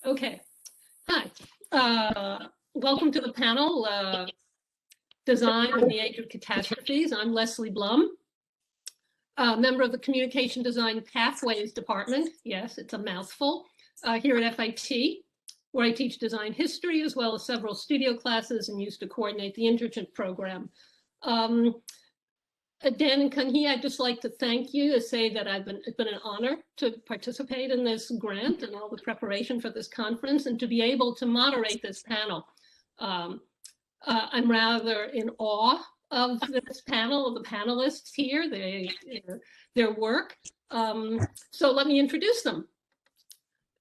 Okay. Hi. Welcome to the panel, Design in the Age of Catastrophes. I'm Leslie Blum, a member of the Communication Design Pathways Department. Yes, it's a mouthful. Here at FIT, where I teach design history, as well as several studio classes and used to coordinate the internship program. Dan and Kanhi, I'd just like to thank you to say that it's been an honor to participate in this grant and all the preparation for this conference and to be able to moderate this panel. I'm rather in awe of this panel, of the panelists here, their work. So let me introduce them.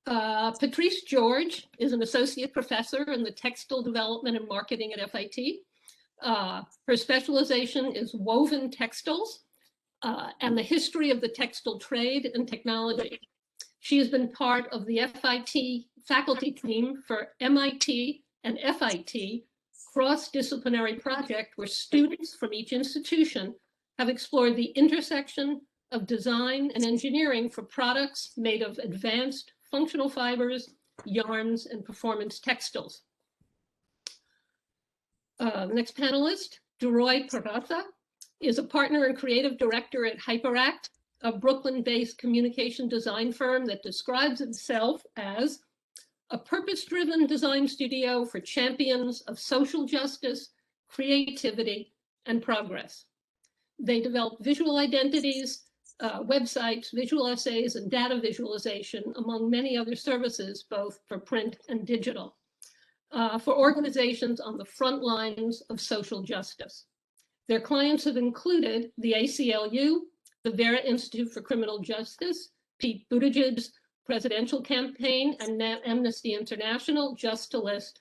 Patrice George is an associate professor in the textile development and marketing at FIT. Her specialization is woven textiles and the history of the textile trade and technology. She has been part of the FIT faculty team for MIT and FIT Crossdisciplinary project, where students from each institution have explored the intersection of design and engineering for products made of advanced functional fibers, yarns, and performance textiles. Next panelist, Deroy Peraza, is a partner and creative director at Hyperakt, a Brooklyn-based communication design firm that describes itself as a purpose-driven design studio for champions of social justice, creativity, and progress. They develop visual identities, websites, visual essays, and data visualization, among many other services, both for print and digital. For organizations on the front lines of social justice. Their clients have included the ACLU, the Vera Institute for Criminal Justice, Pete Buttigieg's presidential campaign, and Amnesty International, just to list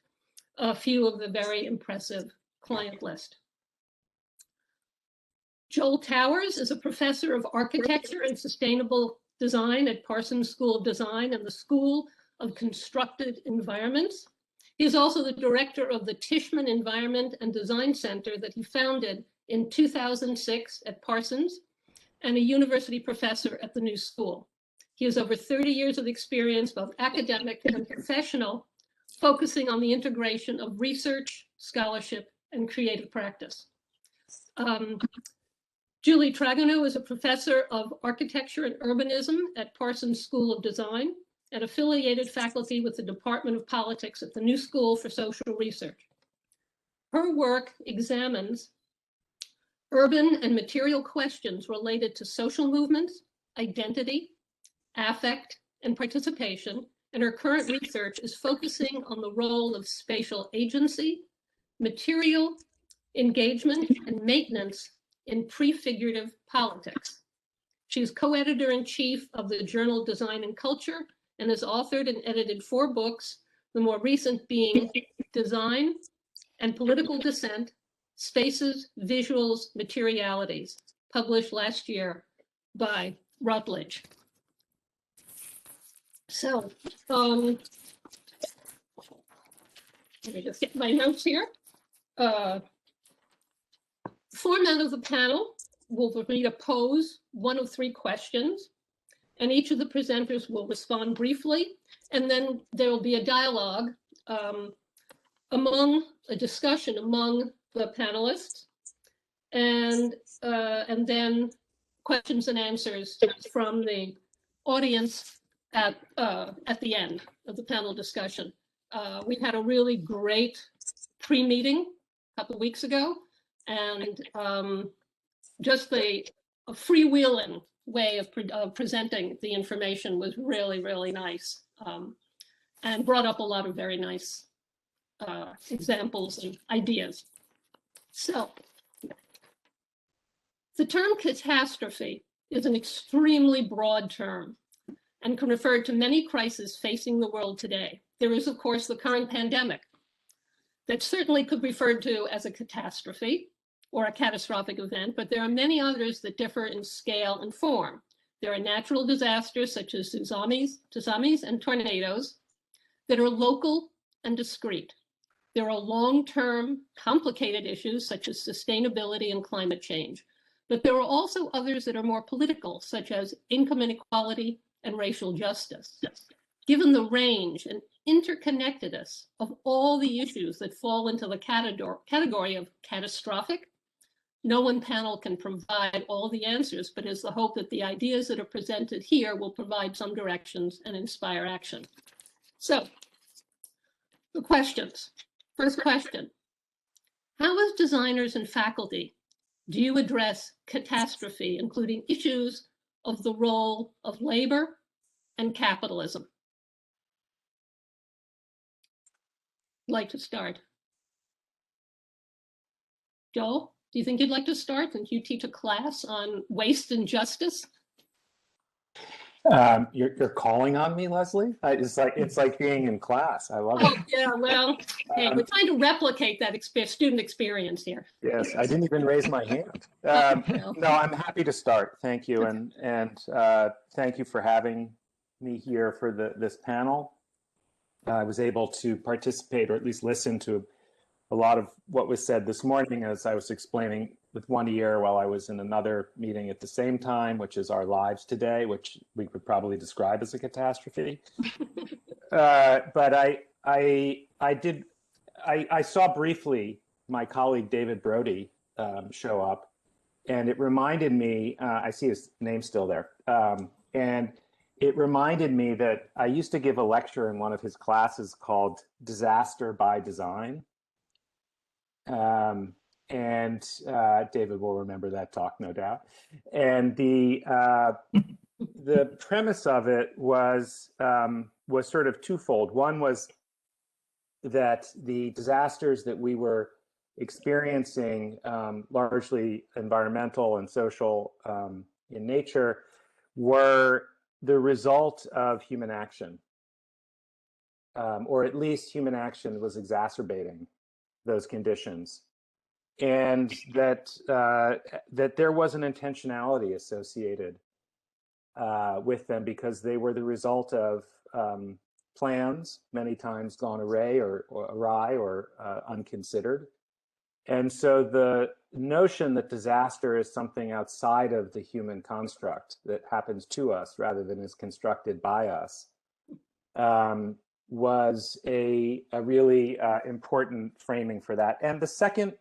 a few of the very impressive client list. Joel Towers is a professor of architecture and sustainable design at Parsons School of Design and the School of Constructed Environments. He is also the director of the Tishman Environment and Design Center that he founded in 2006 at Parsons, and a university professor at the New School. He has over 30 years of experience, both academic and professional, focusing on the integration of research, scholarship, and creative practice. Julie Traganou is a professor of architecture and urbanism at Parsons School of Design and affiliated faculty with the Department of Politics at the New School for Social Research. Her work examines urban and material questions related to social movements, identity, affect, and participation, and her current research is focusing on the role of spatial agency, material engagement, and maintenance in prefigurative politics. She is co-editor-in-chief of the journal Design and Culture and has authored and edited 4 books, the more recent being Design and Political Dissent, Spaces, Visuals, Materialities, published last year by Routledge. So, let me just get my notes here. Format of the panel, we'll need to pose one of 3 questions, and each of the presenters will respond briefly, and then there will be a dialogue, a discussion among the panelists, and then questions and answers from the audience at the end of the panel discussion. We had a really great pre-meeting a couple of weeks ago, and just a freewheeling way of presenting the information was really, really nice, and brought up a lot of very nice examples and ideas. So, the term catastrophe is an extremely broad term and can refer to many crises facing the world today. There is, of course, the current pandemic that certainly could be referred to as a catastrophe or a catastrophic event, but there are many others that differ in scale and form. There are natural disasters such as tsunamis and tornadoes that are local and discrete. There are long-term complicated issues such as sustainability and climate change, but there are also others that are more political, such as income inequality and racial justice. Given the range and interconnectedness of all the issues that fall into the category of catastrophic. No one panel can provide all the answers, but it's the hope that the ideas that are presented here will provide some directions and inspire action. So, the questions. First question, how as designers and faculty do you address catastrophe, including issues of the role of labor and capitalism? I'd like to start. Joel, do you think you'd like to start since you teach a class on waste and justice? You're calling on me, Leslie? It's like being in class. I love it. Yeah, well, hey, we're trying to replicate that student experience here. Yes, I didn't even raise my hand. No, I'm happy to start. Thank you, and thank you for having me here for this panel. I was able to participate, or at least listen to, a lot of what was said this morning as I was explaining with one ear while I was in another meeting at the same time, which is our lives today, which we could probably describe as a catastrophe. But I saw briefly my colleague David Brody show up, and it reminded me, I see his name still there, and it reminded me that I used to give a lecture in one of his classes called Disaster by Design. And David will remember that talk, no doubt. And the premise of it was sort of twofold. One was that the disasters that we were experiencing, largely environmental and social in nature, were the result of human action, or at least human action was exacerbating those conditions, and that there was an intentionality associated with them because they were the result of plans many times gone awry or unconsidered. And so the notion that disaster is something outside of the human construct that happens to us rather than is constructed by us was a really important framing for that. And the second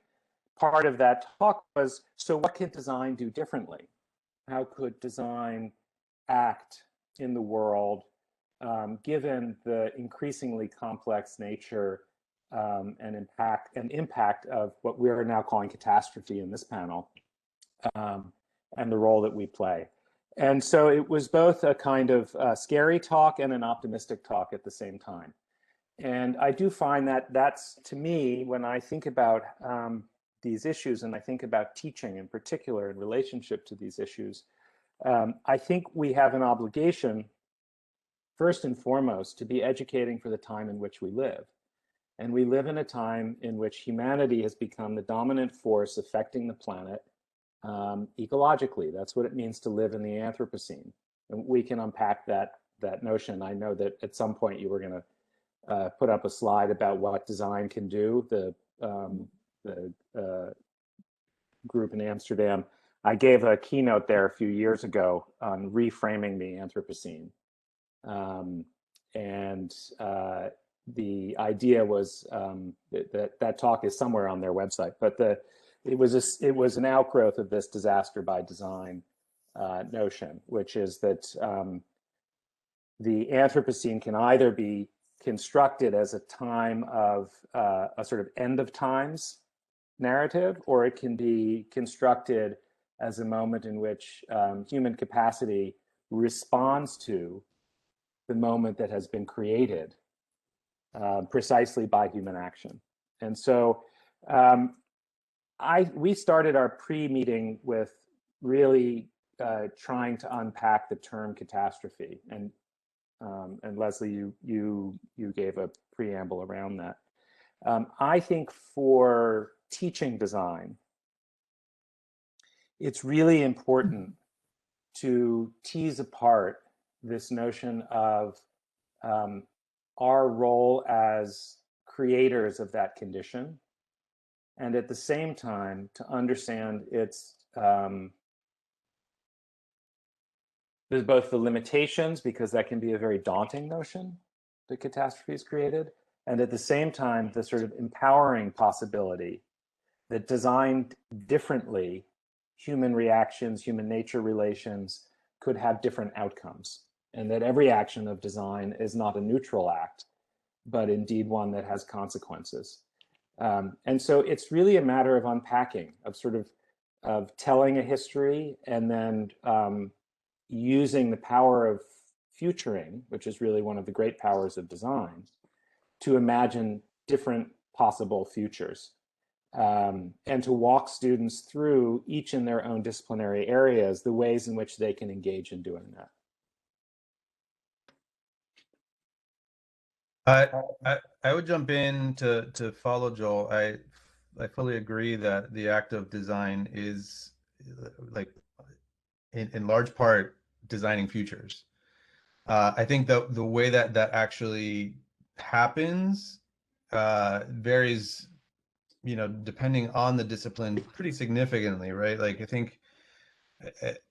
part of that talk was, so what can design do differently? How could design act in the world given the increasingly complex nature and impact of what we are now calling catastrophe in this panel, and the role that we play. And so it was both a kind of scary talk and an optimistic talk at the same time. And I do find that that's, to me, when I think about these issues and I think about teaching in particular in relationship to these issues, I think we have an obligation, first and foremost, to be educating for the time in which we live. And we live in a time in which humanity has become the dominant force affecting the planet ecologically. That's what it means to live in the Anthropocene. And we can unpack that notion. I know that at some point you were going to put up a slide about what design can do. The group in Amsterdam, I gave a keynote there a few years ago on reframing the Anthropocene. The idea was that talk is somewhere on their website, but it was an outgrowth of this disaster by design notion, which is that the Anthropocene can either be constructed as a time of a sort of end of times narrative, or it can be constructed as a moment in which human capacity responds to the moment that has been created precisely by human action. And so we started our pre-meeting with really trying to unpack the term catastrophe, and Leslie, you gave a preamble around that. I think for teaching design, it's really important to tease apart this notion of our role as creators of that condition, and at the same time to understand its there's both the limitations, because that can be a very daunting notion the catastrophes created, and at the same time, the sort of empowering possibility that designed differently, human reactions, human nature relations could have different outcomes, and that every action of design is not a neutral act, but indeed one that has consequences. And so it's really a matter of unpacking, of telling a history, and then using the power of futuring, which is really one of the great powers of design, to imagine different possible futures, and to walk students through, each in their own disciplinary areas, the ways in which they can engage in doing that. I would jump in to follow Joel. I fully agree that the act of design is, like, in large part, designing futures. I think the way that actually happens varies, depending on the discipline, pretty significantly, right? Like, I think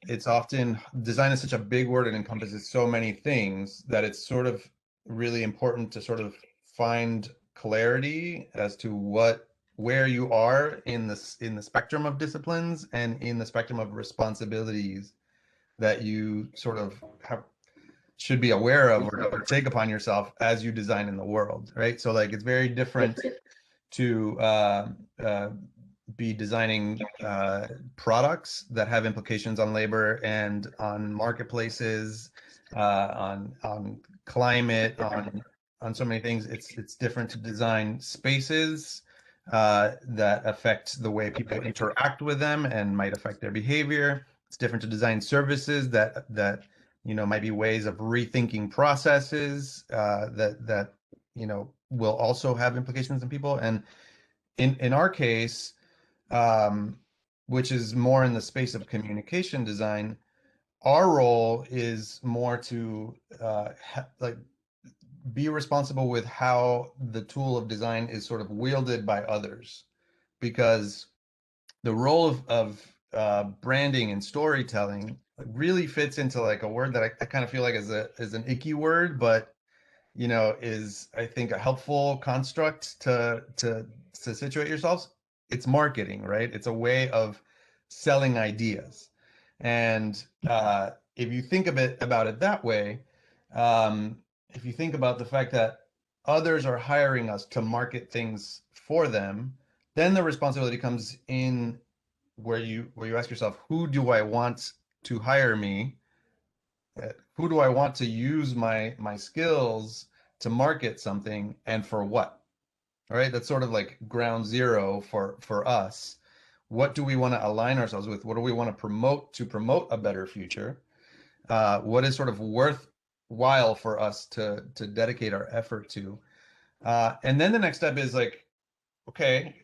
it's often, design is such a big word and encompasses so many things that it's sort of really important to sort of find clarity as to where you are in the spectrum of disciplines and in the spectrum of responsibilities that you sort of should be aware of or take upon yourself as you design in the world, right? So, like, it's very different to be designing products that have implications on labor and on marketplaces, on climate, on so many things. It's different to design spaces that affect the way people interact with them and might affect their behavior. It's different to design services that might be ways of rethinking processes that will also have implications on people. And in our case, which is more in the space of communication design, our role is more to be responsible with how the tool of design is sort of wielded by others, because the role of branding and storytelling really fits into, like, a word that I kind of feel like is an icky word, but is, I think, a helpful construct to situate yourselves. It's marketing, right? It's a way of selling ideas. And if you think about it that way, if you think about the fact that others are hiring us to market things for them, then the responsibility comes in where you ask yourself, who do I want to hire me? Who do I want to use my skills to market something, and for what? All right, that's sort of like ground zero for us. What do we want to align ourselves with? What do we want to promote a better future? What is sort of worthwhile for us to dedicate our effort to? And then the next step is, like, okay,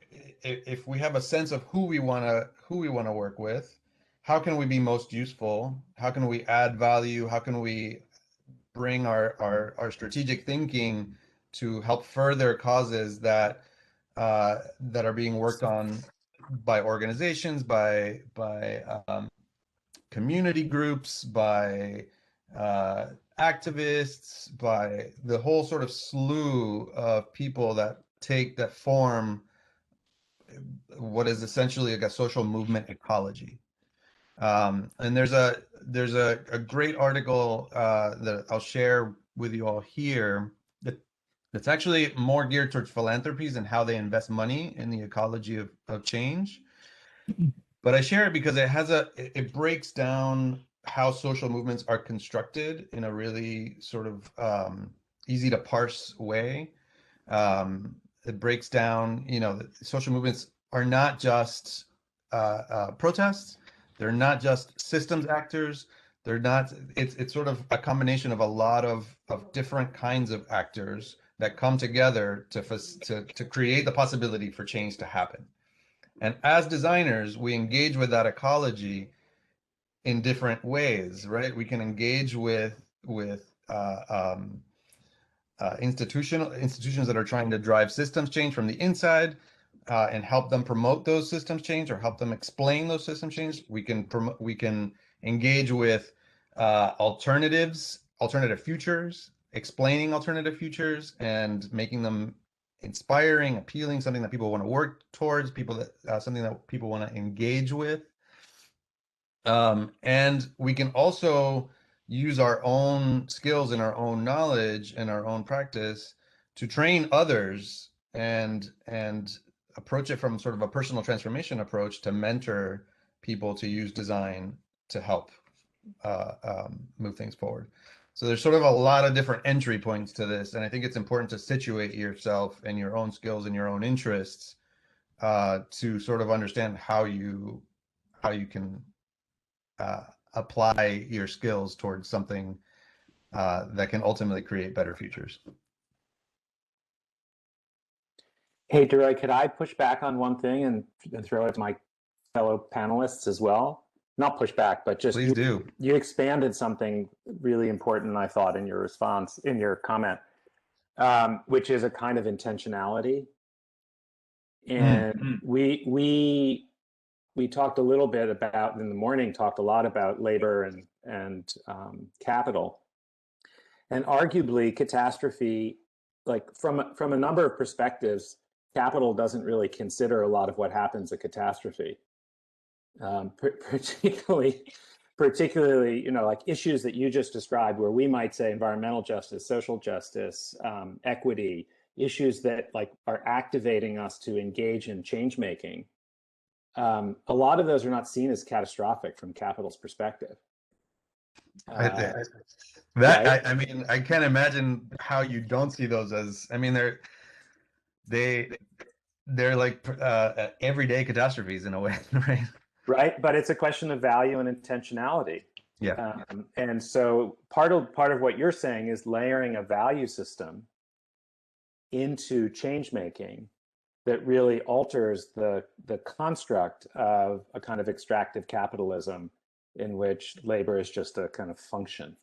if we have a sense of who we want to work with, how can we be most useful? How can we add value? How can we bring our strategic thinking to help further causes that are being worked on by organizations, by community groups, by activists, by the whole sort of slew of people that form what is essentially like a social movement ecology. And there's a great article that I'll share with you all here that's actually more geared towards philanthropies and how they invest money in the ecology of change. But I share it because it breaks down how social movements are constructed in a really sort of easy to parse way. It breaks down, social movements are not just protests. They're not just systems actors. They're not. It's sort of a combination of a lot of different kinds of actors that come together to create the possibility for change to happen. And as designers, we engage with that ecology in different ways, right? We can engage with institutions that are trying to drive systems change from the inside, and help them promote those systems change or help them explain those systems change. We can engage with alternative futures, explaining alternative futures and making them inspiring, appealing, something that people want to work towards, something that people want to engage with. And we can also use our own skills and our own knowledge and our own practice to train others and approach it from sort of a personal transformation approach to mentor people to use design to help move things forward. So there's sort of a lot of different entry points to this, and I think it's important to situate yourself and your own skills and your own interests to sort of understand how you can apply your skills towards something that can ultimately create better futures. Hey, Deroy, could I push back on one thing and throw it to my fellow panelists as well? Not push back, but just Please do. You expanded something really important, I thought, in your response, in your comment, which is a kind of intentionality. And we talked a little bit about, in the morning, talked a lot about labor and capital. And arguably, catastrophe, like from a number of perspectives, capital doesn't really consider a lot of what happens at catastrophe. Particularly, you know, like issues that you just described, where we might say environmental justice, social justice, equity, issues that like are activating us to engage in change making. A lot of those are not seen as catastrophic from capital's perspective. I mean, I can't imagine how you don't see those as. I mean, they're like everyday catastrophes in a way, right? Right, but it's a question of value and intentionality. Yeah. And so part of what you're saying is layering a value system into change making that really alters the construct of a kind of extractive capitalism in which labor is just a kind of function.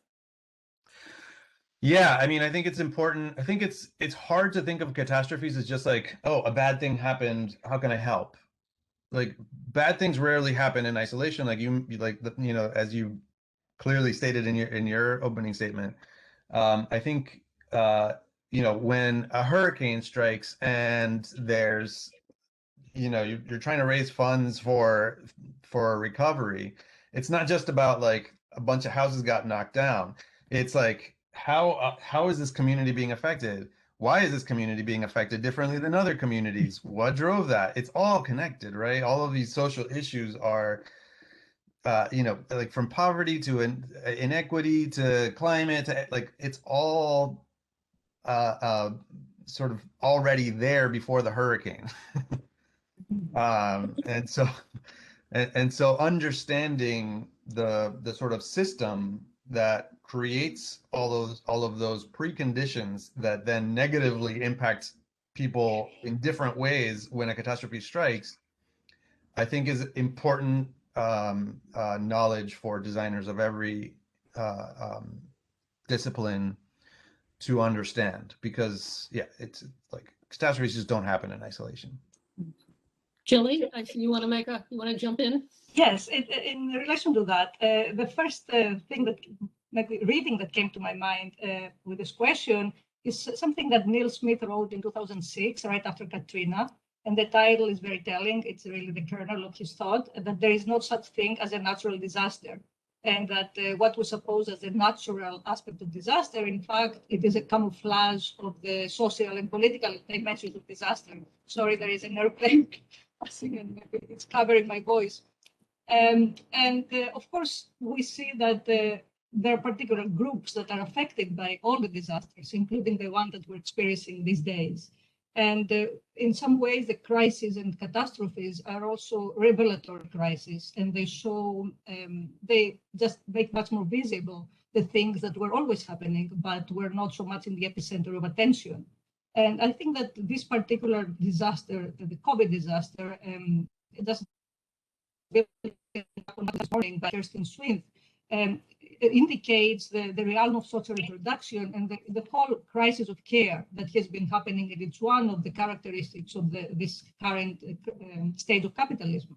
Yeah, I mean, I think it's important. I think it's hard to think of catastrophes as just like, oh, a bad thing happened, how can I help? Like, bad things rarely happen in isolation, like you know, as you clearly stated in your opening statement. I think you know, when a hurricane strikes and there's, you know, you're trying to raise funds for a recovery, it's not just about like a bunch of houses got knocked down. It's like, how is this community being affected? Why is this community being affected differently than other communities? What drove that? It's all connected, right? All of these social issues are, you know, like from poverty to inequity to climate, to, like, it's all sort of already there before the hurricane. And so understanding the sort of system that creates all of those preconditions that then negatively impact people in different ways when a catastrophe strikes, I think is important knowledge for designers of every discipline to understand, because yeah, it's like catastrophes just don't happen in isolation. Jilly, you want to jump in? Yes, in relation to that, the first thing that, like, reading that came to my mind with this question is something that Neil Smith wrote in 2006, right after Katrina. And the title is very telling. It's really the kernel of his thought, that there is no such thing as a natural disaster. And that what we suppose as a natural aspect of disaster, in fact, it is a camouflage of the social and political dimensions of disaster. Sorry, there is an airplane passing and maybe it's covering my voice. Of course, we see that there are particular groups that are affected by all the disasters, including the one that we're experiencing these days. And in some ways, the crises and catastrophes are also revelatory crises, and they show, they just make much more visible the things that were always happening, but were not so much in the epicenter of attention. And I think that this particular disaster, the COVID disaster, it doesn't this morning by Kirsten Swinth, indicates the realm of social reproduction and the whole crisis of care that has been happening, and it's one of the characteristics of this current state of capitalism.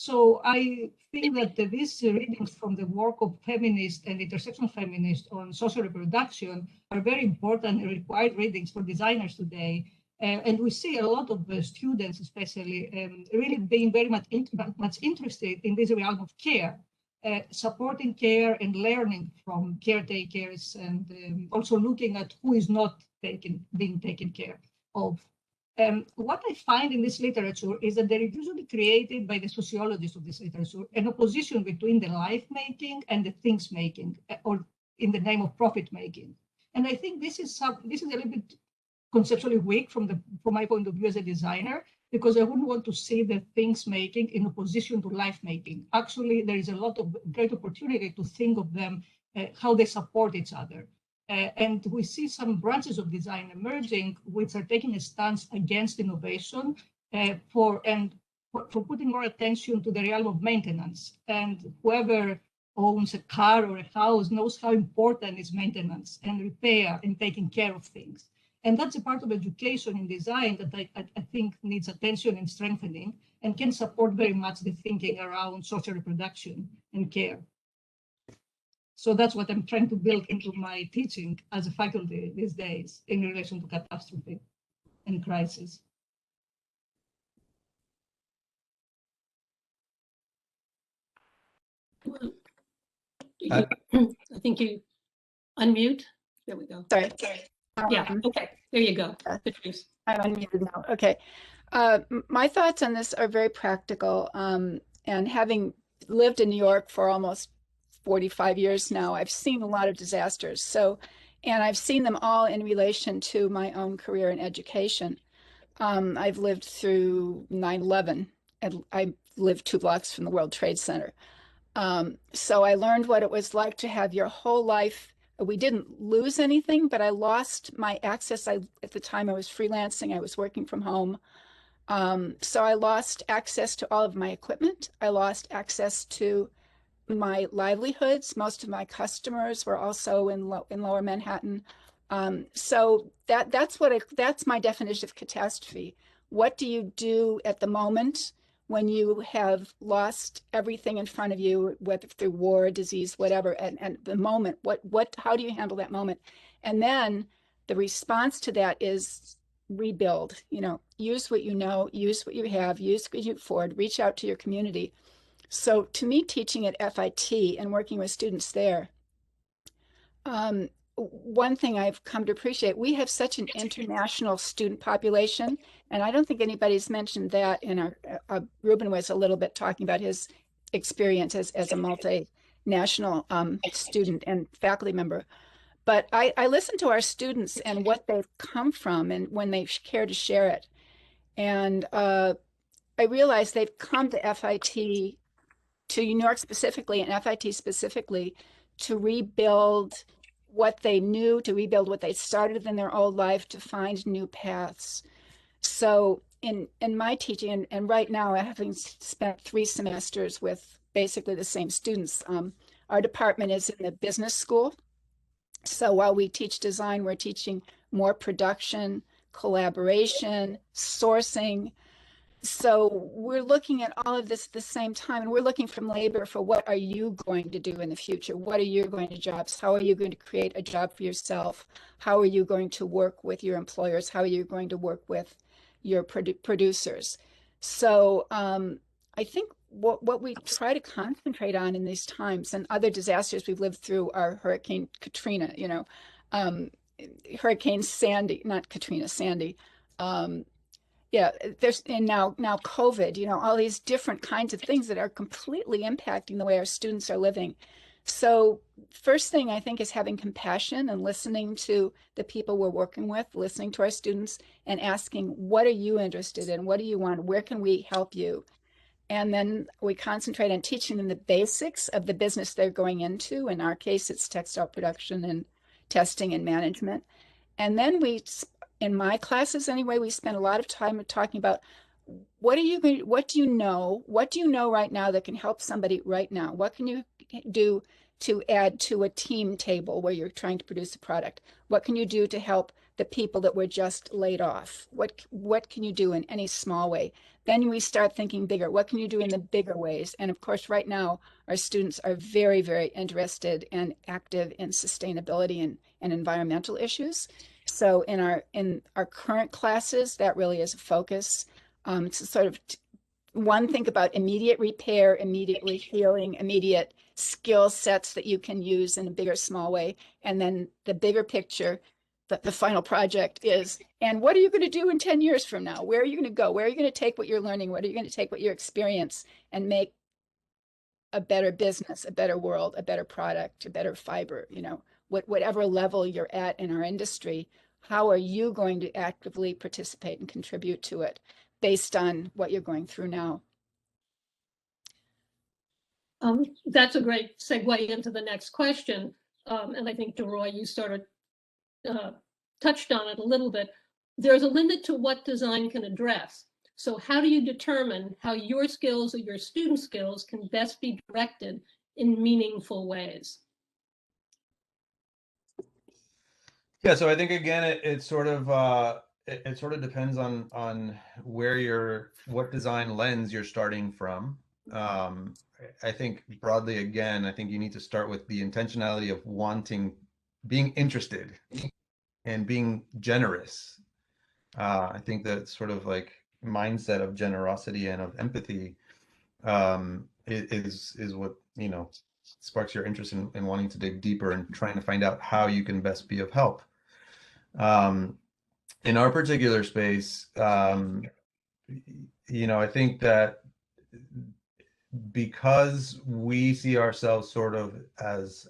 So I think that these readings from the work of feminists and intersectional feminists on social reproduction are very important and required readings for designers today. And we see a lot of students, especially, really being very much interested in this realm of care, supporting care and learning from caretakers, and also looking at who is not being taken care of. What I find in this literature is that there is usually created by the sociologists of this literature an opposition between the life making and the things making, or in the name of profit making. And I think this is a little bit conceptually weak from my point of view as a designer, because I wouldn't want to see the things making in opposition to life making. Actually, there is a lot of great opportunity to think of them, how they support each other. And we see some branches of design emerging, which are taking a stance against innovation for putting more attention to the realm of maintenance. And whoever owns a car or a house knows how important is maintenance and repair and taking care of things. And that's a part of education in design that I think needs attention and strengthening, and can support very much the thinking around social reproduction and care. So that's what I'm trying to build into my teaching as a faculty these days in relation to catastrophe and crisis. I think you unmute. There we go. Sorry. Yeah, okay, there you go. Patrice. I'm unmuted now. Okay. My thoughts on this are very practical. And having lived in New York for almost 45 years now, I've seen a lot of disasters. And I've seen them all in relation to my own career in education. I've lived through 9/11, and I lived 2 blocks from the World Trade Center. So I learned what it was like to have your whole life. We didn't lose anything, but I lost my access. At the time I was freelancing, I was working from home. So I lost access to all of my equipment. I lost access to my livelihoods. Most of my customers were also in Lower Manhattan. So that's my definition of catastrophe. What do you do at the moment when you have lost everything in front of you, whether through war, disease, whatever, and the moment, how do you handle that moment? And then the response to that is rebuild, use what you know, use what you have, use what you afford, reach out to your community. So to me, teaching at FIT and working with students there, one thing I've come to appreciate, we have such an international student population, and I don't think anybody's mentioned that in our Ruben was a little bit talking about his experience as a multinational student and faculty member. But I listen to our students and what they've come from and when they care to share it. And I realize they've come to FIT, to New York specifically and FIT specifically, to rebuild what they knew, to rebuild what they started in their old life, to find new paths. So in my teaching, and right now, having spent 3 semesters with basically the same students, our department is in the business school. So while we teach design, we're teaching more production, collaboration, sourcing. So we're looking at all of this at the same time, and we're looking from labor for what are you going to do in the future? What are you going to jobs? How are you going to create a job for yourself? How are you going to work with your employers? How are you going to work with your producers? So I think what we try to concentrate on in these times, and other disasters we've lived through are Hurricane Katrina, Hurricane Sandy, not Katrina, Sandy. Yeah, and now COVID, all these different kinds of things that are completely impacting the way our students are living. So first thing I think is having compassion and listening to the people we're working with, listening to our students and asking, what are you interested in? What do you want? Where can we help you? And then we concentrate on teaching them the basics of the business they're going into. In our case, it's textile production and testing and management. And then in my classes anyway, we spend a lot of time talking about what do you know right now that can help somebody right now? What can you do to add to a team table where you're trying to produce a product? What can you do to help the people that were just laid off? What can you do in any small way? then we start thinking bigger. What can you do in the bigger ways? And of course, right now, our students are very, very interested and active in sustainability and environmental issues. So in our current classes, that really is a focus. To sort of one, think about immediate repair, immediately healing, immediate skill sets that you can use in a bigger, small way. And then the bigger picture, the final project is, and what are you going to do in 10 years from now? Where are you going to go? Where are you going to take what you're learning? What are you going to take what your experience and make a better business, a better world, a better product, a better fiber, whatever level you're at in our industry, how are you going to actively participate and contribute to it based on what you're going through now? That's a great segue into the next question. And I think, Deroy, you sort of touched on it a little bit. There's a limit to what design can address. So how do you determine how your skills or your student skills can best be directed in meaningful ways? Yeah, so I think again, it sort of depends on what design lens you're starting from. I think broadly, again, I think you need to start with the intentionality of being interested and being generous. I think that sort of like mindset of generosity and of empathy is what, sparks your interest in wanting to dig deeper and trying to find out how you can best be of help. In our particular space, I think that because we see ourselves sort of as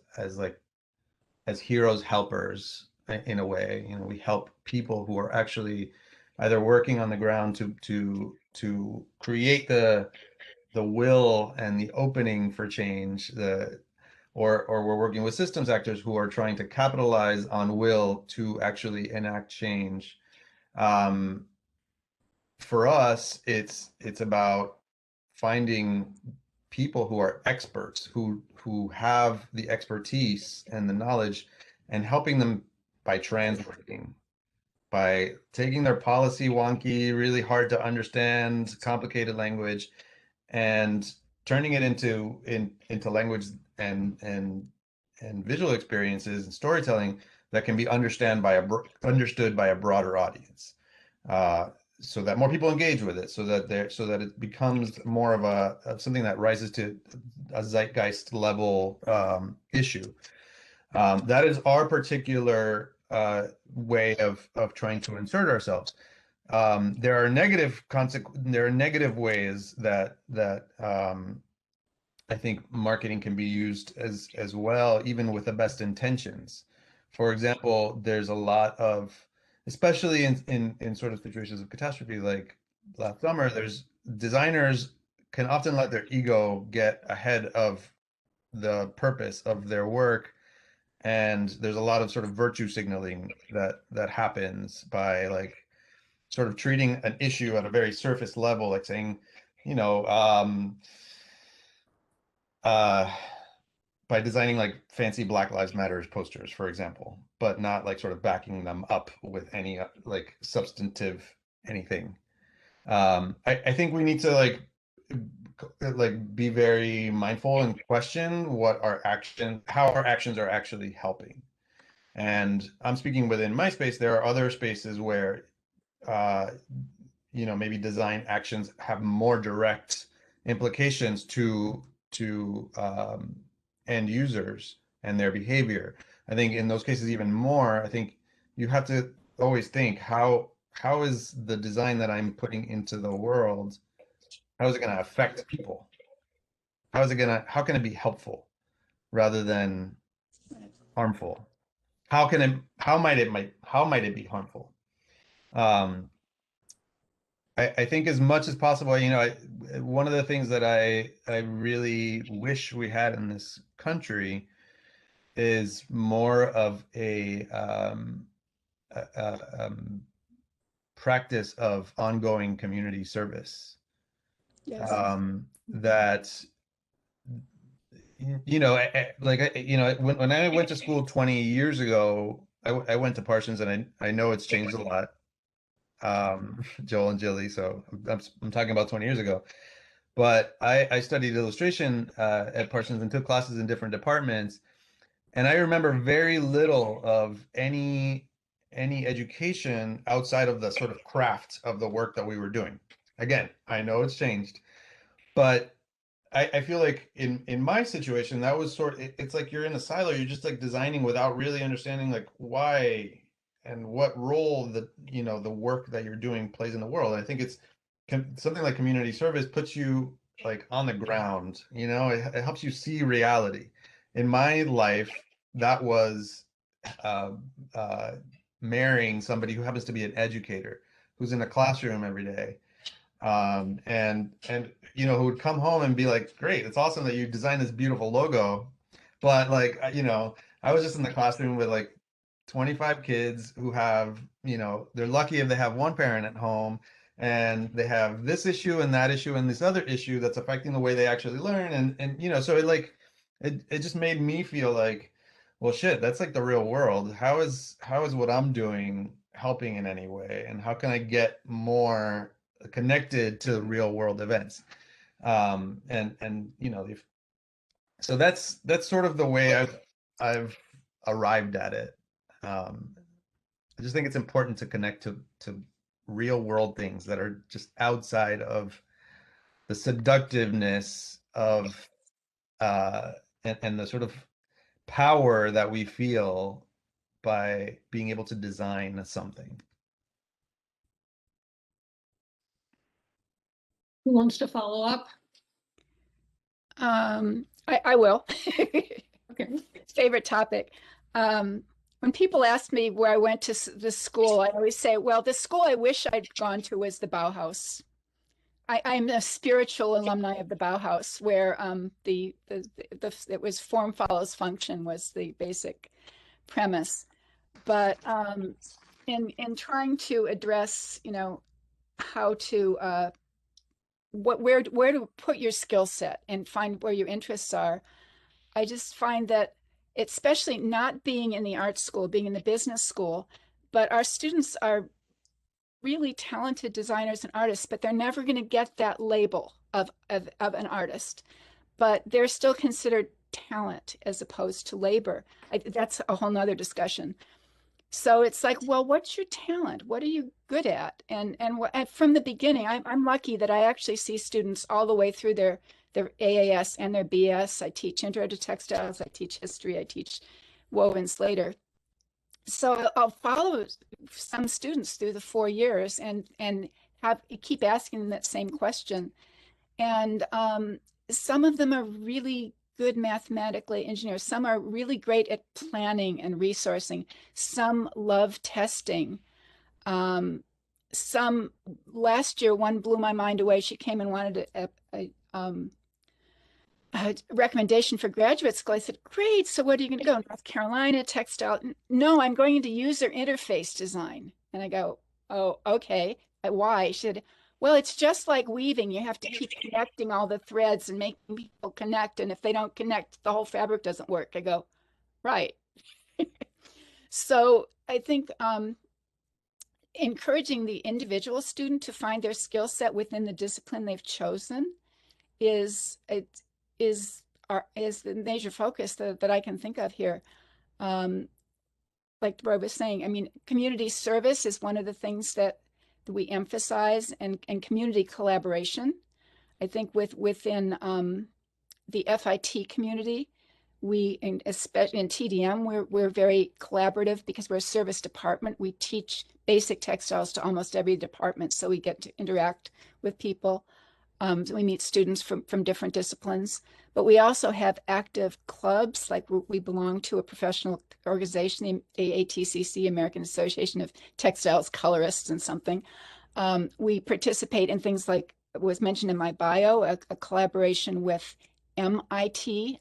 heroes helpers in a way, we help people who are actually either working on the ground to create the will and the opening for change, or we're working with systems actors who are trying to capitalize on will to actually enact change. For us, it's about finding people who are experts, who have the expertise and the knowledge, and helping them by translating, by taking their policy wonky, really hard to understand, complicated language, and turning it into language and visual experiences and storytelling that can be understood by a broader audience, so that more people engage with it, so that it becomes more of something that rises to a zeitgeist level issue. That is our particular way of trying to insert ourselves. There are negative ways that I think marketing can be used as well, even with the best intentions. For example, there's a lot of, especially in sort of situations of catastrophe like last summer, there's designers can often let their ego get ahead of the purpose of their work, and there's a lot of sort of virtue signaling that happens by like sort of treating an issue at a very surface level, like saying, by designing like fancy Black Lives Matter posters, for example, but not like sort of backing them up with any like substantive anything. I think we need to like be very mindful and question how our actions are actually helping. And I'm speaking within my space. There are other spaces where maybe design actions have more direct implications to end users and their behavior. I think in those cases even more, I think you have to always think, how is the design that I'm putting into the world, how is it going to affect people? How can it be helpful rather than harmful? How might it be harmful? I think as much as possible, one of the things that I really wish we had in this country is more of a practice of ongoing community service. Yes. That when I went to school 20 years ago, I went to Parsons, and I know it's changed a lot. Joel and Jilly. So I'm talking about 20 years ago. But I studied illustration at Parsons and took classes in different departments. And I remember very little of any education outside of the sort of craft of the work that we were doing. Again, I know it's changed, but I feel like in my situation, that was it's like you're in a silo, you're just like designing without really understanding like why and what role the work that you're doing plays in the world. I think it's something like community service puts you like on the ground, it helps you see reality. In my life, that was uh, uh, marrying somebody who happens to be an educator, who's in a classroom every day, and who would come home and be like, great, it's awesome that you designed this beautiful logo, but like I was just in the classroom with like 25 kids who have, they're lucky if they have one parent at home, and they have this issue and that issue and this other issue that's affecting the way they actually learn, and so it just made me feel like, well, shit, that's like the real world. How is what I'm doing helping in any way, and how can I get more connected to real world events? So that's sort of the way I've arrived at it. I just think it's important to connect to real world things that are just outside of the seductiveness of and the sort of power that we feel by being able to design something. Who wants to follow up? I will. Okay. Favorite topic. When people ask me where I went to the school, I always say, well, the school I wish I'd gone to was the Bauhaus. I'm a spiritual alumni of the Bauhaus, where it was form follows function was the basic premise. But in trying to address, how to where to put your skill set and find where your interests are, I just find that, especially not being in the art school, being in the business school, but our students are really talented designers and artists, but they're never going to get that label of an artist. But they're still considered talent as opposed to labor. That's a whole nother discussion. So it's like, well, what's your talent? What are you good at? And from the beginning, I'm lucky that I actually see students all the way through their AAS and their BS. I teach intro to textiles, I teach history, I teach wovens later. So I'll follow some students through the 4 years and keep asking them that same question. And some of them are really good mathematically engineers. Some are really great at planning and resourcing. Some love testing. Some, last year, one blew my mind away. She came and wanted a recommendation for graduate school. I said, great, so what are you going to go? North Carolina, textile? No, I'm going into user interface design. And I go, oh, okay. Why? She said, well, it's just like weaving. You have to keep connecting all the threads and making people connect. And if they don't connect, the whole fabric doesn't work. I go, right. So I think encouraging the individual student to find their skill set within the discipline they've chosen is the major focus that I can think of here. Like Deroy was saying, I mean, community service is one of the things that we emphasize, and community collaboration. I think within the FIT community, especially in TDM, we're very collaborative because we're a service department. We teach basic textiles to almost every department, so we get to interact with people. So we meet students from different disciplines, but we also have active clubs, like we belong to a professional organization, the AATCC, American Association of Textiles Colorists and something. We participate in things like was mentioned in my bio, a collaboration with MIT,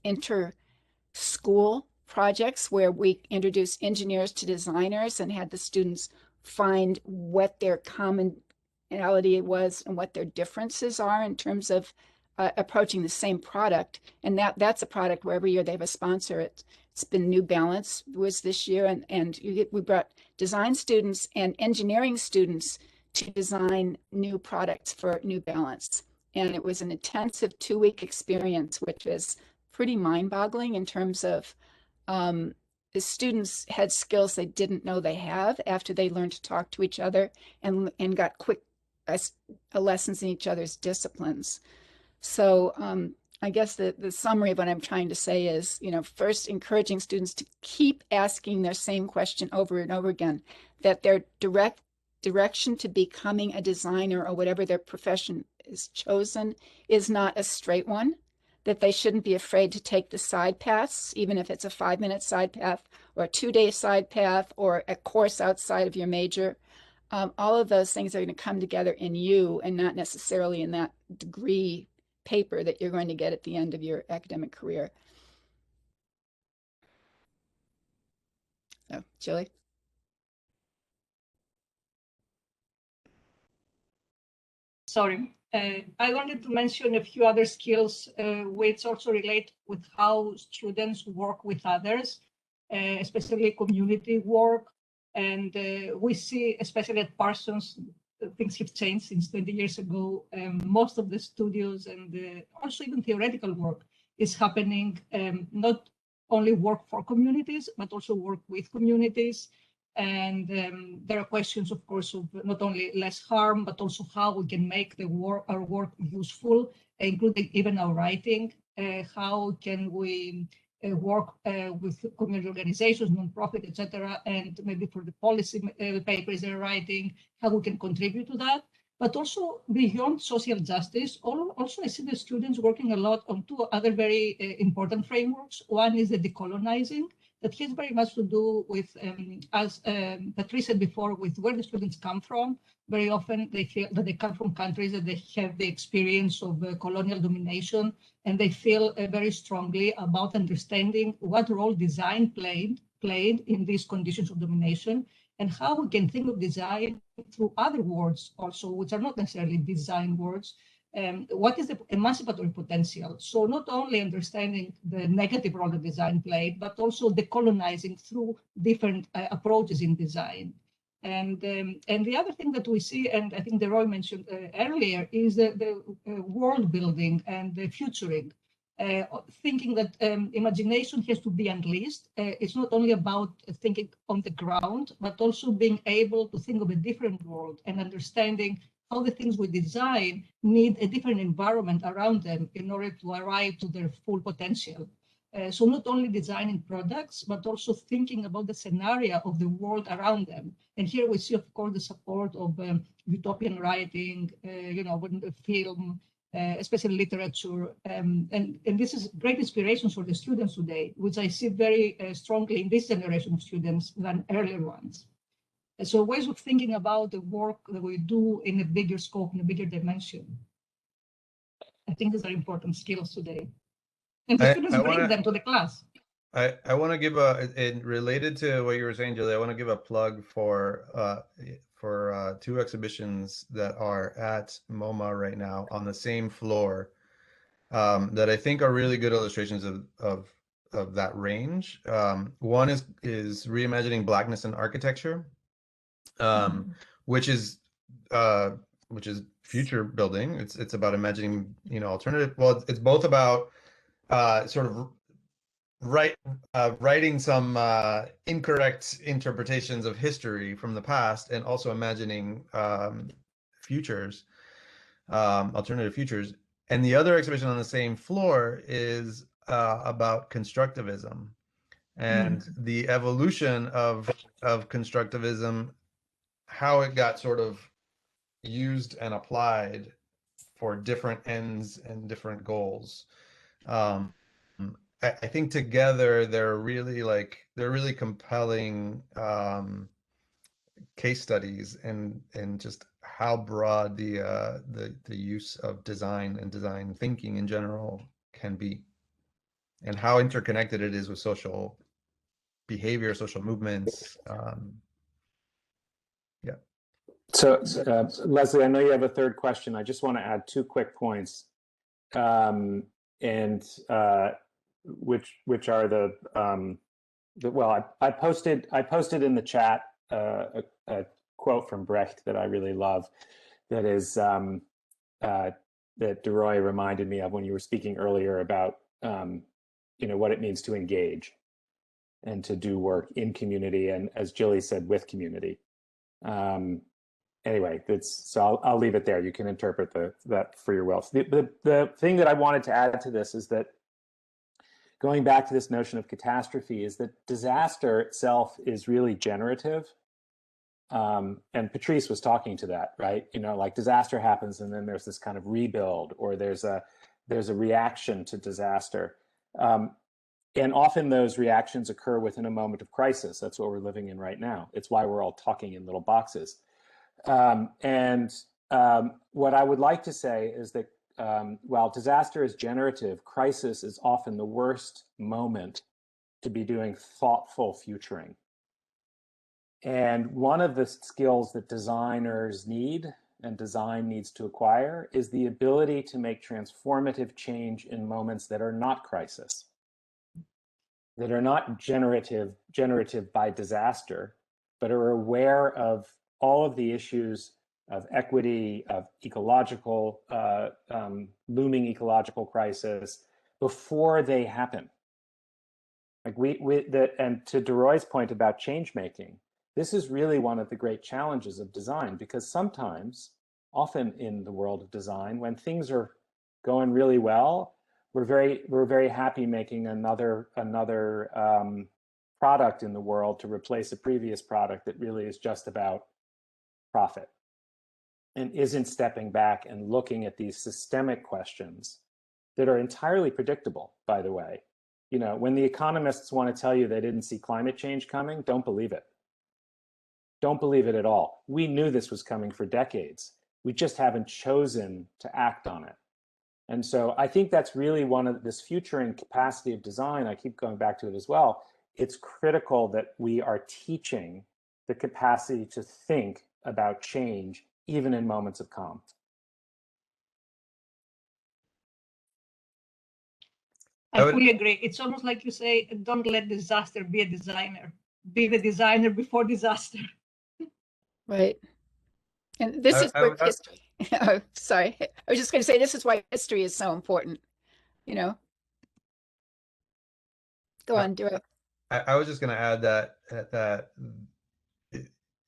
inter-school projects where we introduce engineers to designers and had the students find what their commonality was and what their differences are in terms of approaching the same product. And that's a product where every year they have a sponsor. It's been New Balance was this year, and we brought design students and engineering students to design new products for New Balance. And it was an intensive 2-week experience, which was pretty mind-boggling in terms of the students had skills they didn't know they have after they learned to talk to each other and got quick lessons in each other's disciplines. So I guess the summary of what I'm trying to say is, first encouraging students to keep asking their same question over and over again, that their direction to becoming a designer or whatever their profession is chosen is not a straight one, that they shouldn't be afraid to take the side paths, even if it's a 5-minute side path or a 2-day side path or a course outside of your major. All of those things are going to come together in you and not necessarily in that degree paper that you're going to get at the end of your academic career. So, Jilly? Sorry, I wanted to mention a few other skills which also relate with how students work with others, especially community work. And we see, especially at Parsons, things have changed since 20 years ago. Most of the studios and also even theoretical work is happening, not only work for communities, but also work with communities. And there are questions, of course, of not only less harm, but also how we can make our work useful, including even our writing. How can we work with community organizations, nonprofit, etc., and maybe for the policy papers they're writing, how we can contribute to that. But also beyond social justice, also I see the students working a lot on 2 other very important frameworks. One is the decolonizing, that has very much to do with, as Patrice said before, with where the students come from. Very often they feel that they come from countries that they have the experience of colonial domination, and they feel very strongly about understanding what role design played in these conditions of domination, and how we can think of design through other words also, which are not necessarily design words. What is the emancipatory potential? So not only understanding the negative role that design played, but also decolonizing through different approaches in design. And the other thing that we see, and I think Deroy mentioned earlier, is the world building and the futuring. Thinking that imagination has to be unleashed. It's not only about thinking on the ground, but also being able to think of a different world and understanding how the things we design need a different environment around them in order to arrive to their full potential. So not only designing products, but also thinking about the scenario of the world around them. And here we see, of course, the support of utopian writing, film, especially literature. And this is great inspiration for the students today, which I see very strongly in this generation of students than earlier ones. So ways of thinking about the work that we do in a bigger scope, in a bigger dimension. I think these are important skills today. And the students bring them to the class. I want to give related to what you were saying, Jilly, I want to give a plug for 2 exhibitions that are at MoMA right now on the same floor that I think are really good illustrations of that range. One is Reimagining Blackness in Architecture, which is future building. It's about imagining, alternative. Well, it's both about sort of writing some incorrect interpretations of history from the past, and also imagining futures, alternative futures. And the other exhibition on the same floor is about constructivism and the evolution of constructivism, how it got sort of used and applied for different ends and different goals. I think together they're really compelling case studies and just how broad the use of design and design thinking in general can be, and how interconnected it is with social behavior, social movements. Yeah. So, Leslie, I know you have a third question. I just want to add 2 quick points. which are well, I posted in the chat a quote from Brecht that I really love, that is that Deroy reminded me of when you were speaking earlier about what it means to engage and to do work in community, and as Jilly said, with community. Anyway, so I'll leave it there. You can interpret that for your will. The thing that I wanted to add to this is that, going back to this notion of catastrophe, is that disaster itself is really generative. And Patrice was talking to that, right? Like disaster happens and then there's this kind of rebuild, or there's a reaction to disaster. And often those reactions occur within a moment of crisis. That's what we're living in right now. It's why we're all talking in little boxes. What I would like to say is that while disaster is generative, crisis is often the worst moment to be doing thoughtful futuring. And one of the skills that designers need and design needs to acquire is the ability to make transformative change in moments that are not crisis, that are not generative by disaster, but are aware of all of the issues of equity, of ecological, looming ecological crisis before they happen. Like and to Deroy's point about change making, this is really one of the great challenges of design, because sometimes, often in the world of design, when things are going really well, we're very happy making another product in the world to replace a previous product that really is just about profit and isn't stepping back and looking at these systemic questions that are entirely predictable, by the way. When the economists want to tell you they didn't see climate change coming, don't believe it. Don't believe it at all. We knew this was coming for decades. We just haven't chosen to act on it. And so I think that's really one of this futuring capacity of design. I keep going back to it as well. It's critical that we are teaching the capacity to think about change, even in moments of calm. I fully agree. It's almost like you say, don't let disaster be a designer. Be the designer before disaster. Right. And this is where history. Oh, sorry. I was just going to say, this is why history is so important. Go on, do it. I was just going to add that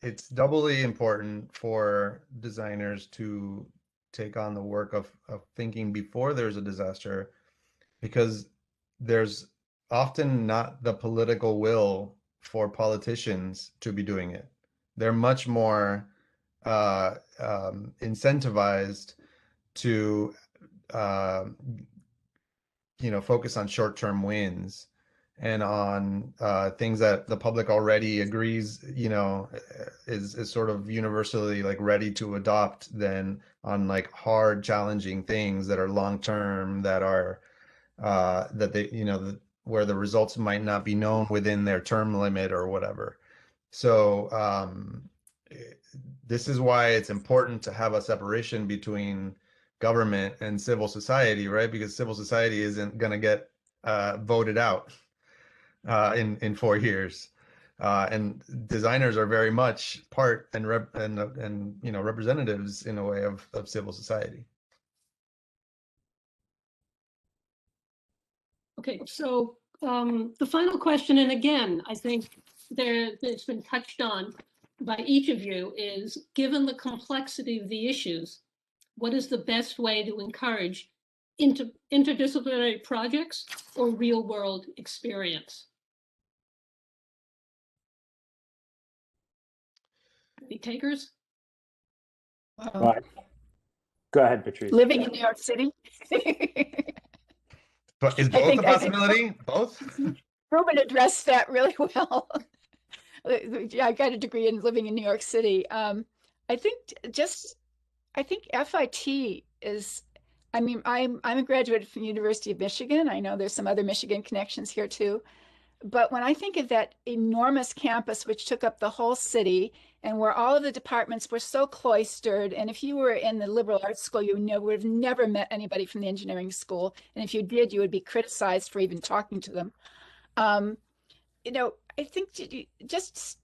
it's doubly important for designers to take on the work of thinking before there's a disaster, because there's often not the political will for politicians to be doing it. They're much more incentivized to focus on short-term wins and on things that the public already agrees is sort of universally like ready to adopt, than on like hard, challenging things that are long-term, that are that they where the results might not be known within their term limit or whatever. So this is why it's important to have a separation between government and civil society, right? Because civil society isn't going to get voted out in 4 years, and designers are very much part and representatives in a way of civil society. Okay, so the final question, and again, I think it's been touched on by each of you, is given the complexity of the issues, what is the best way to encourage interdisciplinary projects or real world experience? Any takers? Right. Go ahead, Patrice. Living in New York City. But is both a possibility? Both? Ruben addressed that really well. Yeah, I got a degree in living in New York City. I think FIT is, I'm a graduate from the University of Michigan. I know there's some other Michigan connections here too. But when I think of that enormous campus, which took up the whole city, and where all of the departments were so cloistered, and if you were in the liberal arts school, you would have never met anybody from the engineering school. And if you did, you would be criticized for even talking to them. I think just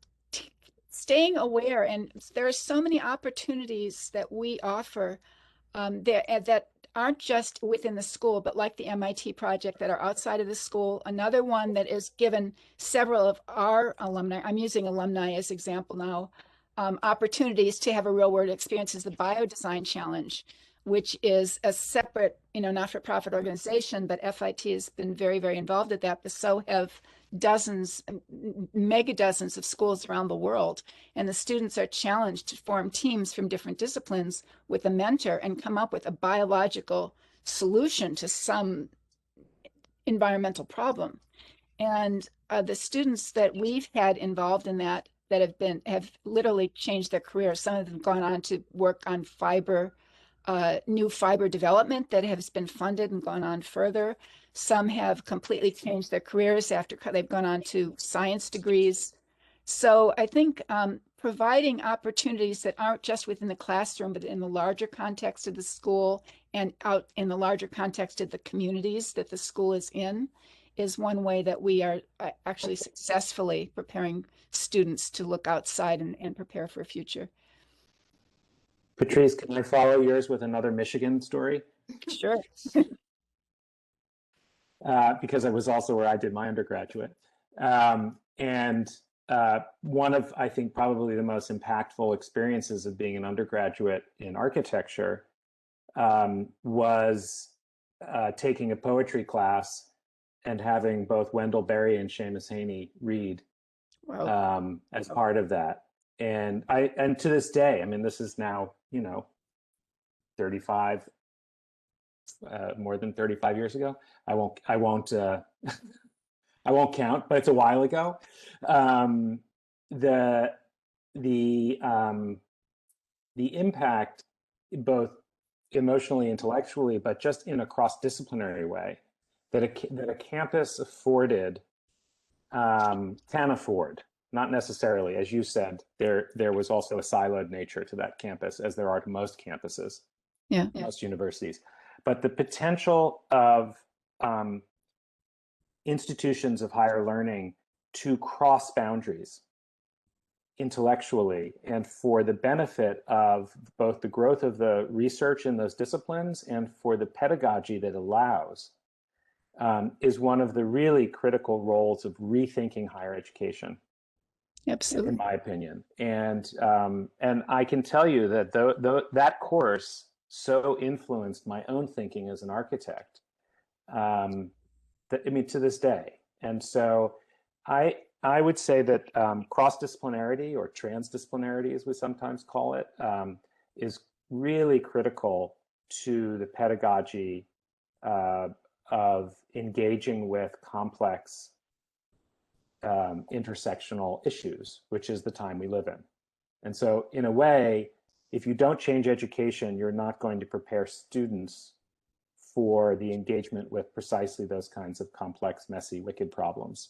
staying aware, and there are so many opportunities that we offer that aren't just within the school, but like the MIT project that are outside of the school. Another one that is given several of our alumni, I'm using alumni as example now, opportunities to have a real world experience is the Biodesign Challenge, which is a separate, not-for-profit organization, but FIT has been very, very involved at that, but so have dozens, mega dozens of schools around the world. And the students are challenged to form teams from different disciplines with a mentor and come up with a biological solution to some environmental problem. And the students that we've had involved in that have literally changed their careers. Some of them have gone on to work on new fiber development that has been funded and gone on further. Some have completely changed their careers after they've gone on to science degrees. So I think providing opportunities that aren't just within the classroom, but in the larger context of the school and out in the larger context of the communities that the school is in is one way that we are actually successfully preparing students to look outside and prepare for a future. Patrice, can I follow yours with another Michigan story? Sure. Because it was also where I did my undergraduate. And one of, I think, probably the most impactful experiences of being an undergraduate in architecture was taking a poetry class and having both Wendell Berry and Seamus Haney read as part of that. And to this day, I mean, this is now, 35, more than 35 years ago. I won't count, but it's a while ago. The impact, both emotionally, intellectually, but just in a cross-disciplinary way, that a campus afforded can afford. Not necessarily, as you said, there was also a siloed nature to that campus, as there are to most campuses, most universities. But the potential of institutions of higher learning to cross boundaries intellectually and for the benefit of both the growth of the research in those disciplines and for the pedagogy that allows is one of the really critical roles of rethinking higher education. Absolutely. In my opinion. And I can tell you that that course so influenced my own thinking as an architect, to this day. And so I would say that cross-disciplinarity, or transdisciplinarity as we sometimes call it, is really critical to the pedagogy of engaging with complex intersectional issues, which is the time we live in. And so in a way, if you don't change education, you're not going to prepare students for the engagement with precisely those kinds of complex, messy, wicked problems.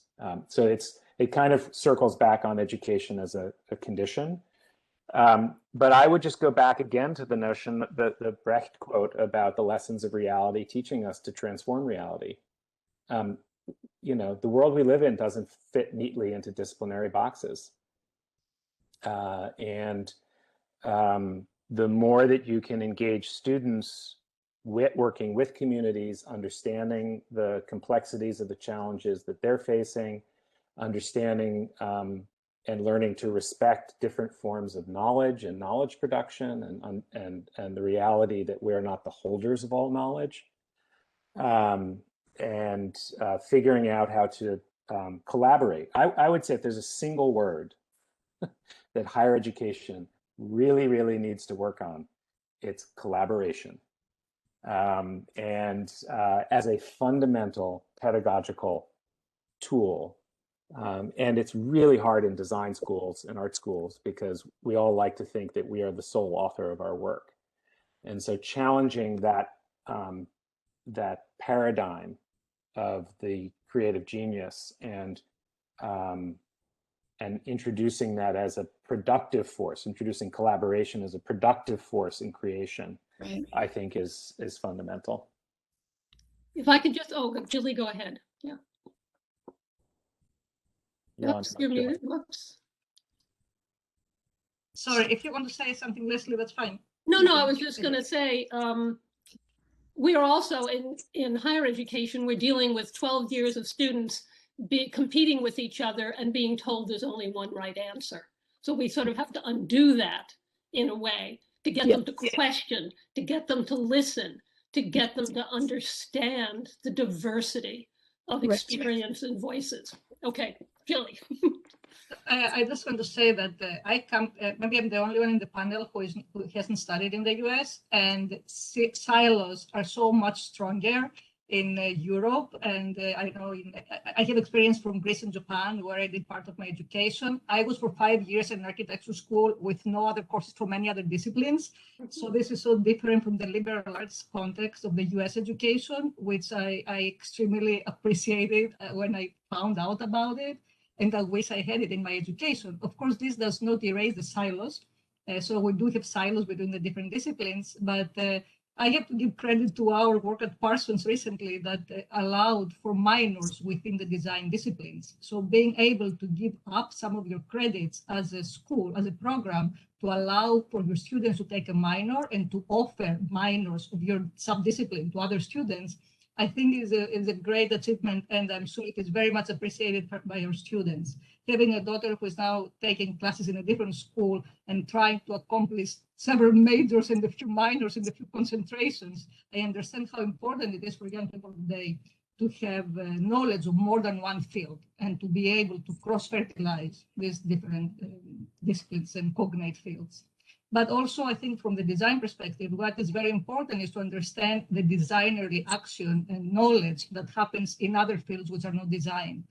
So it kind of circles back on education as a condition. But I would just go back again to the notion, the Brecht quote about the lessons of reality teaching us to transform reality. The world we live in doesn't fit neatly into disciplinary boxes. And the more that you can engage students working with communities, understanding the complexities of the challenges that they're facing, understanding and learning to respect different forms of knowledge and knowledge production and the reality that we're not the holders of all knowledge. And figuring out how to collaborate. I would say if there's a single word that higher education really, really needs to work on, it's collaboration. And as a fundamental pedagogical tool. And it's really hard in design schools and art schools because we all like to think that we are the sole author of our work. And so challenging that, that paradigm of the creative genius and and introducing that as a productive force, introducing collaboration as a productive force in creation, Right. I think is fundamental. If I could just, Jilly, go ahead. Yeah. Oops, you're muted. Whoops. Sorry, if you want to say something, Leslie, that's fine. No, I was just going to say, we are also in higher education, we're dealing with 12 years of students competing with each other and being told there's only one right answer. So we sort of have to undo that in a way to get them to question, to get them to listen, to get them to understand the diversity of experience and voices. Okay, Jilly. I just want to say that I come, maybe I'm the only one in the panel who hasn't studied in the US, and silos are so much stronger in Europe. And I know I have experience from Greece and Japan, where I did part of my education. I was for 5 years in architecture school with no other courses from any other disciplines. So this is so different from the liberal arts context of the US education, which I extremely appreciated when I found out about it. And I wish I had it in my education. Of course, this does not erase the silos. So we do have silos between the different disciplines, but I have to give credit to our work at Parsons recently that allowed for minors within the design disciplines. So being able to give up some of your credits as a school, as a program, to allow for your students to take a minor and to offer minors of your subdiscipline to other students, I think is a great achievement, and I'm sure it is very much appreciated by our students. Having a daughter who is now taking classes in a different school and trying to accomplish several majors and a few minors and a few concentrations, I understand how important it is for young people today to have knowledge of more than one field and to be able to cross-fertilize these different disciplines and cognate fields. But also, I think from the design perspective, what is very important is to understand the designerly action and knowledge that happens in other fields which are not design.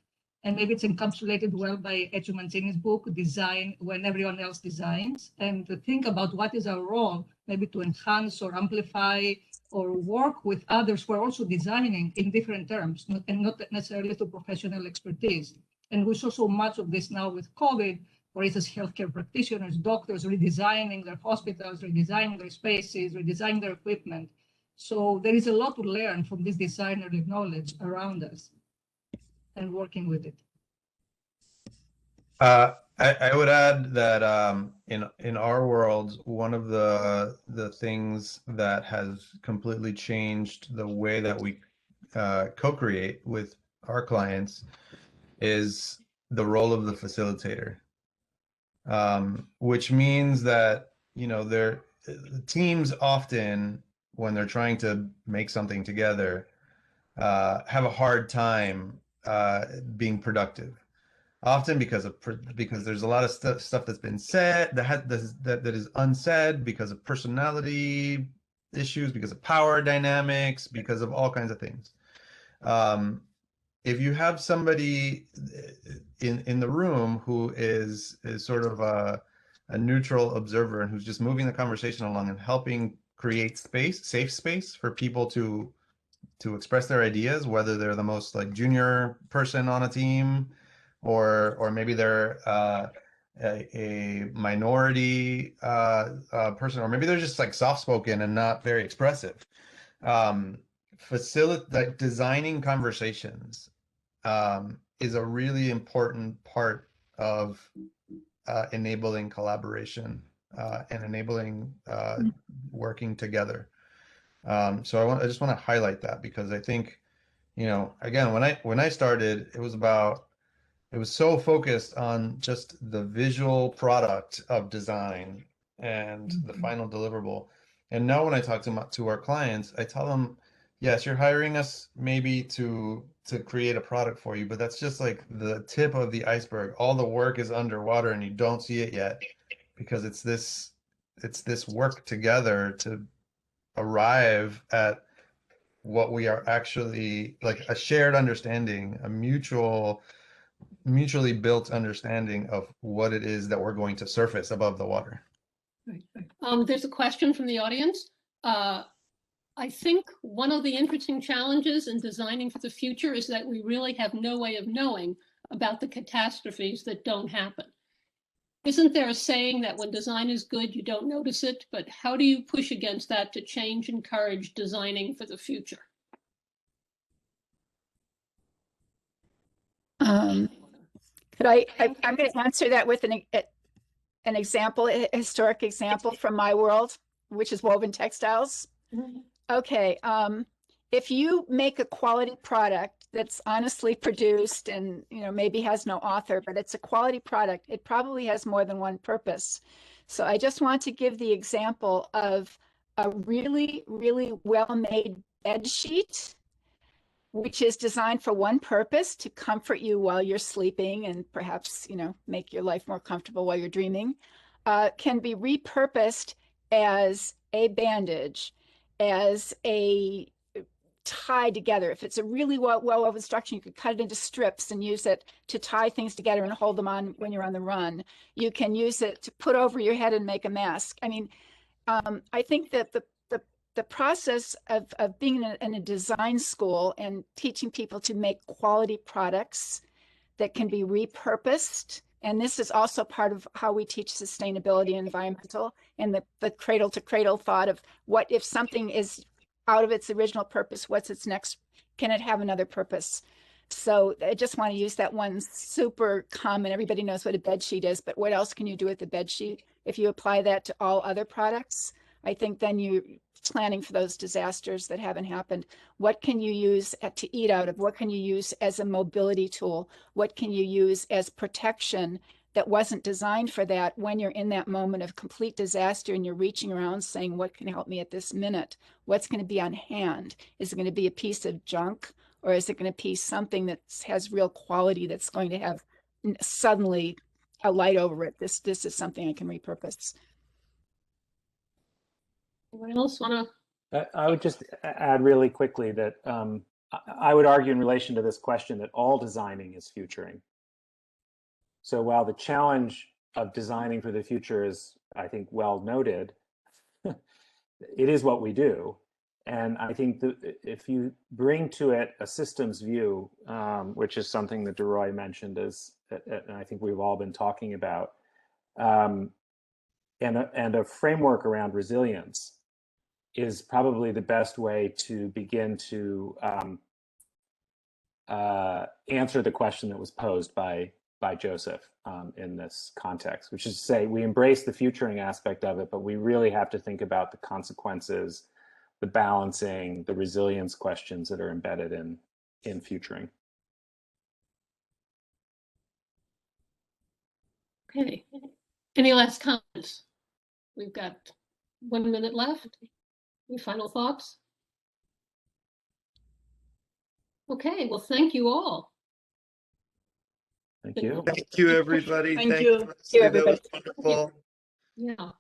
And maybe it's encapsulated well by Ezio Mancini's book, Design When Everyone Else Designs, and to think about what is our role, maybe to enhance or amplify or work with others who are also designing in different terms, and not necessarily to professional expertise. And we saw so much of this now with COVID, for instance, healthcare practitioners, doctors redesigning their hospitals, redesigning their spaces, redesigning their equipment. So there is a lot to learn from this designerly knowledge around us and working with it. I would add that in our world, one of the things that has completely changed the way that we co-create with our clients is the role of the facilitator. Which means that, you know, the teams often, when they're trying to make something together, have a hard time being productive. Often because there's a lot of stuff that's been said that is unsaid, because of personality issues, because of power dynamics, because of all kinds of things. If you have somebody in the room who is sort of a neutral observer and who's just moving the conversation along and helping create safe space for people to express their ideas, whether they're the most like junior person on a team, or maybe they're a minority person, or maybe they're just like soft-spoken and not very expressive. Like designing conversations is a really important part of enabling collaboration and enabling working together. So I just want to highlight that, because I think, you know, again, when I started, it was so focused on just the visual product of design and the final deliverable. And now when I talk to our clients, I tell them, yes, you're hiring us maybe to create a product for you, but that's just like the tip of the iceberg. All the work is underwater and you don't see it yet, because it's this work together to arrive at what we are actually, like, a shared understanding, a mutually built understanding of what it is that we're going to surface above the water. Right. There's a question from the audience. I think one of the interesting challenges in designing for the future is that we really have no way of knowing about the catastrophes that don't happen. Isn't there a saying that when design is good, you don't notice it? But how do you push against that to change, encourage designing for the future? I'm going to answer that with an example, a historic example from my world, which is woven textiles. Okay, if you make a quality product that's honestly produced and maybe has no author, but it's a quality product, it probably has more than one purpose. So I just want to give the example of a really, really well-made bed sheet, which is designed for one purpose, to comfort you while you're sleeping and perhaps, make your life more comfortable while you're dreaming, can be repurposed as a bandage, as a tie together. If it's a really well-woven structure, you could cut it into strips and use it to tie things together and hold them on when you're on the run. You can use it to put over your head and make a mask. I mean, I think that the process of being in a design school and teaching people to make quality products that can be repurposed, and this is also part of how we teach sustainability and environmental, and the cradle to cradle thought of what if something is out of its original purpose, what's its next, can it have another purpose? So I just want to use that one super common, everybody knows what a bed sheet is, but what else can you do with the bed sheet? If you apply that to all other products, I think then you're planning for those disasters that haven't happened. What can you use to eat out of? What can you use as a mobility tool? What can you use as protection that wasn't designed for that when you're in that moment of complete disaster and you're reaching around saying, what can help me at this minute? What's going to be on hand? Is it going to be a piece of junk, or is it going to be something that has real quality that's going to have suddenly a light over it? This is something I can repurpose. Anyone else want to? I would just add really quickly that I would argue in relation to this question that all designing is futuring. So while the challenge of designing for the future is, I think, well noted, it is what we do. And I think that if you bring to it a systems view, which is something that Deroy mentioned, and I think we've all been talking about, and a framework around resilience is probably the best way to begin to answer the question that was posed by Joseph in this context, which is to say we embrace the futuring aspect of it, but we really have to think about the consequences, the balancing, the resilience questions that are embedded in futuring. Okay. Any last comments? We've got 1 minute left. Any final thoughts? Okay, well, thank you all. Thank you. Thank you, everybody. Thank you. Leslie. That was wonderful. Yeah.